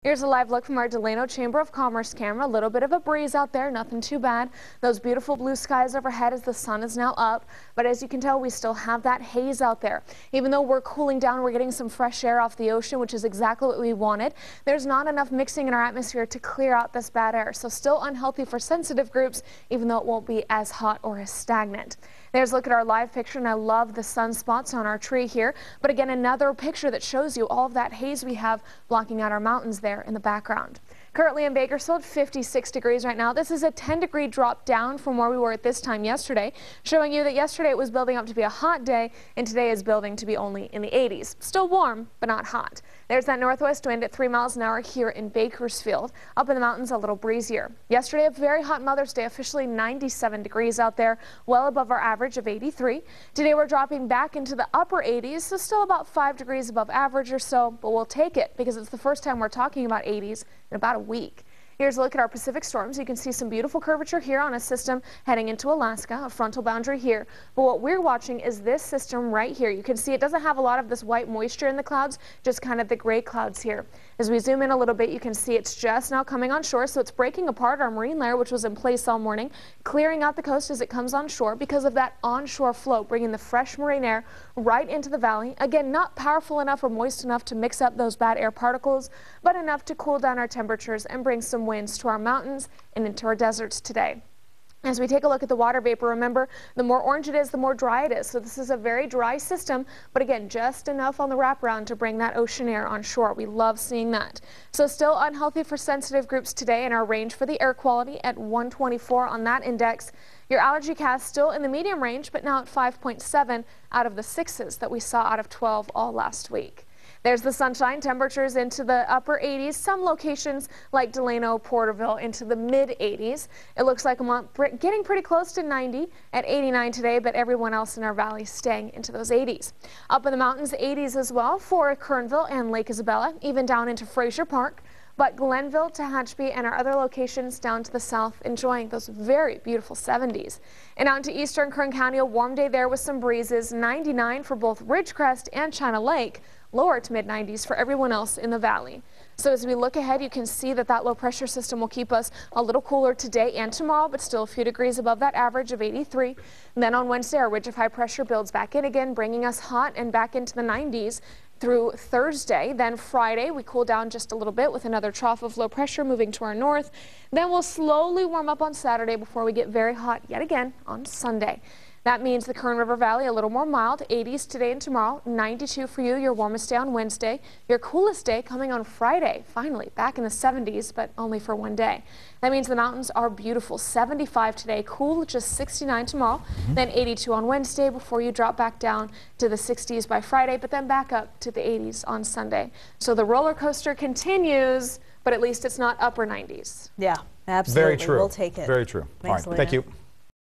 Here's a live look from our Delano Chamber of Commerce camera. A little bit of a breeze out there, nothing too bad. Those beautiful blue skies overhead as the sun is now up. But as you can tell, we still have that haze out there. Even though we're cooling down, we're getting some fresh air off the ocean, which is exactly what we wanted. There's not enough mixing in our atmosphere to clear out this bad air. So still unhealthy for sensitive groups, even though it won't be as hot or as stagnant. There's a look at our live picture, and I love the sunspots on our tree here. But again, another picture that shows you all of that haze we have blocking out our mountains there in the background. Currently in Bakersfield, 56 degrees right now. This is a 10-degree drop down from where we were at this time yesterday, showing you that yesterday it was building up to be a hot day, and today is building to be only in the 80s. Still warm, but not hot. There's that northwest wind at 3 miles an hour here in Bakersfield. Up in the mountains, a little breezier. Yesterday, a very hot Mother's Day, officially 97 degrees out there, well above our average of 83. Today, we're dropping back into the upper 80s, so still about 5 degrees above average or so, but we'll take it because it's the first time we're talking about 80s in about a week. Here's a look at our Pacific storms. You can see some beautiful curvature here on a system heading into Alaska, a frontal boundary here. But what we're watching is this system right here. You can see it doesn't have a lot of this white moisture in the clouds, just kind of the gray clouds here. As we zoom in a little bit, you can see it's just now coming on shore, so it's breaking apart our marine layer, which was in place all morning, clearing out the coast as it comes on shore because of that onshore flow, bringing the fresh marine air right into the valley. Again, not powerful enough or moist enough to mix up those bad air particles, but enough to cool down our temperatures and bring some winds to our mountains and into our deserts today. As we take a look at the water vapor, remember, the more orange it is, the more dry it is. So this is a very dry system, but again, just enough on the wraparound to bring that ocean air on shore. We love seeing that. So still unhealthy for sensitive groups today, and our range for the air quality at 124 on that index. Your allergy cast still in the medium range, but now at 5.7 out of the 6s that we saw out of 12 all last week. There's the sunshine, temperatures into the upper 80s, some locations like Delano, Porterville into the mid 80s. It looks like I'm getting pretty close to 90 at 89 today, but everyone else in our valley staying into those 80s. Up in the mountains, 80s as well for Kernville and Lake Isabella, even down into Frazier Park. But Glenville, Tehachapi, and our other locations down to the south enjoying those very beautiful 70s. And out into eastern Kern County, a warm day there with some breezes, 99 for both Ridgecrest and China Lake, lower to mid-90s for everyone else in the valley. So as we look ahead, you can see that that low pressure system will keep us a little cooler today and tomorrow, but still a few degrees above that average of 83. And then on Wednesday, our ridge of high pressure builds back in again, bringing us hot and back into the 90s. Through Thursday. Then Friday, we cool down just a little bit with another trough of low pressure moving to our north. Then we'll slowly warm up on Saturday before we get very hot yet again on Sunday. That means the Kern River Valley a little more mild, 80s today and tomorrow, 92 for you, your warmest day on Wednesday. Your coolest day coming on Friday, finally back in the 70s, but only for one day. That means the mountains are beautiful, 75 today, cool, just 69 tomorrow, then 82 on Wednesday before you drop back down to the 60s by Friday, but then back up to the 80s on Sunday. So the roller coaster continues, but at least it's not upper 90s. Yeah, absolutely. Very true. We'll take it. Very true. Thanks, all right, thank you.